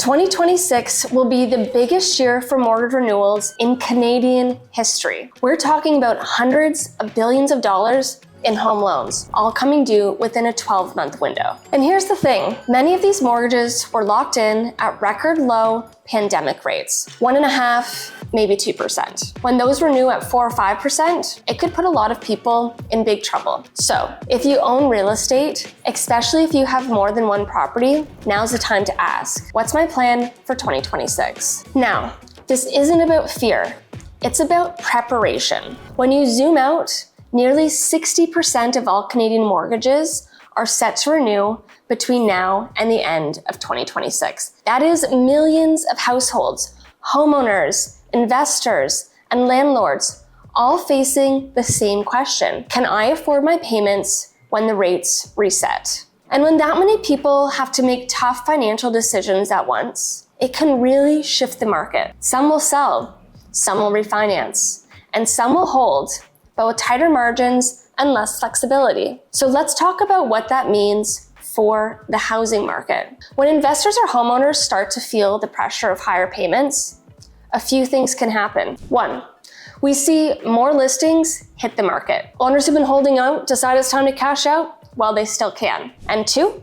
2026 will be the biggest year for mortgage renewals in Canadian history. We're talking about hundreds of billions of dollars in home loans, all coming due within a 12-month window. And here's the thing, many of these mortgages were locked in at record low pandemic rates, 1.5%, maybe 2%. When those renew at 4 or 5%, it could put a lot of people in big trouble. So if you own real estate, especially if you have more than one property, now's the time to ask, what's my plan for 2026? Now, this isn't about fear, it's about preparation. When you zoom out, nearly 60% of all Canadian mortgages are set to renew between now and the end of 2026. That is millions of households, homeowners, investors, and landlords, all facing the same question. Can I afford my payments when the rates reset? And when that many people have to make tough financial decisions at once, it can really shift the market. Some will sell, some will refinance, and some will hold, but with tighter margins and less flexibility. So let's talk about what that means for the housing market. When investors or homeowners start to feel the pressure of higher payments, a few things can happen. One, we see more listings hit the market. Owners who've been holding out decide it's time to cash out while they still can. And two,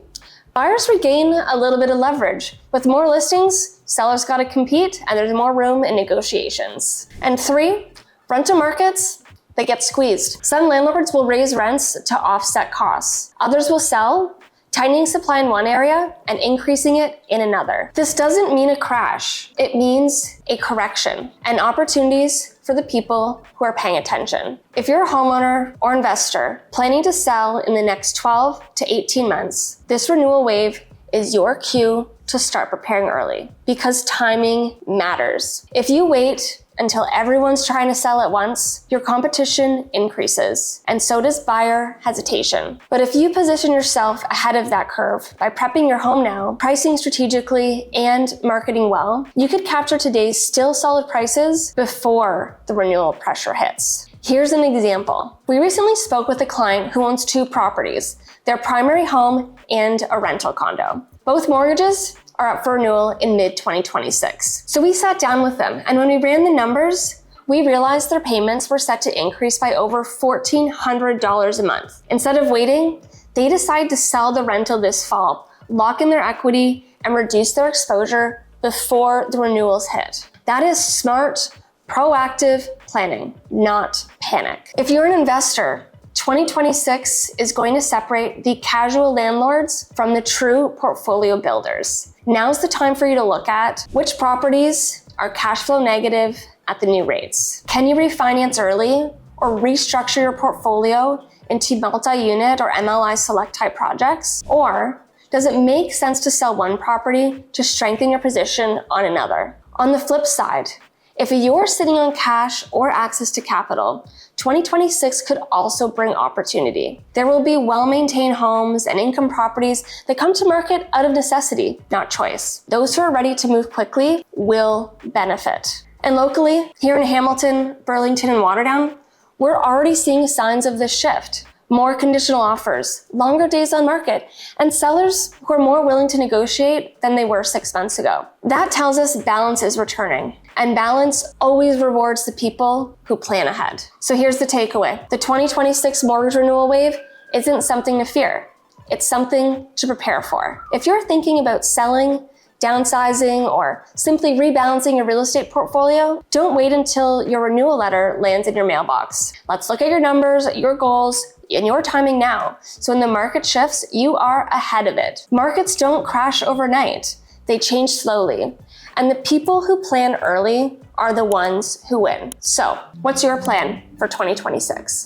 buyers regain a little bit of leverage. With more listings, sellers gotta compete and there's more room in negotiations. And three, rental markets, they get squeezed. Some landlords will raise rents to offset costs. Others will sell, tightening supply in one area and increasing it in another. This doesn't mean a crash. It means a correction and opportunities for the people who are paying attention. If you're a homeowner or investor planning to sell in the next 12 to 18 months, this renewal wave is your cue to start preparing early because timing matters. If you wait until everyone's trying to sell at once, your competition increases, and so does buyer hesitation. But if you position yourself ahead of that curve by prepping your home now, pricing strategically, and marketing well, you could capture today's still solid prices before the renewal pressure hits. Here's an example. We recently spoke with a client who owns 2 properties, their primary home and a rental condo. Both mortgages are up for renewal in mid-2026. So we sat down with them, and when we ran the numbers, we realized their payments were set to increase by over $1,400 a month. Instead of waiting, they decided to sell the rental this fall, lock in their equity, and reduce their exposure before the renewals hit. That is smart, proactive planning, not panic. If you're an investor, 2026 is going to separate the casual landlords from the true portfolio builders. Now's the time for you to look at which properties are cash flow negative at the new rates. Can you refinance early or restructure your portfolio into multi-unit or MLI select type projects? Or does it make sense to sell one property to strengthen your position on another? On the flip side, if you're sitting on cash or access to capital, 2026 could also bring opportunity. There will be well-maintained homes and income properties that come to market out of necessity, not choice. Those who are ready to move quickly will benefit. And locally, here in Hamilton, Burlington, and Waterdown, we're already seeing signs of this shift. More conditional offers, longer days on market, and sellers who are more willing to negotiate than they were 6 months ago. That tells us balance is returning, and balance always rewards the people who plan ahead. So here's the takeaway. The 2026 mortgage renewal wave isn't something to fear. It's something to prepare for. If you're thinking about selling, downsizing, or simply rebalancing your real estate portfolio, don't wait until your renewal letter lands in your mailbox. Let's look at your numbers, your goals, and your timing now. So when the market shifts, you are ahead of it. Markets don't crash overnight. They change slowly. And the people who plan early are the ones who win. So what's your plan for 2026?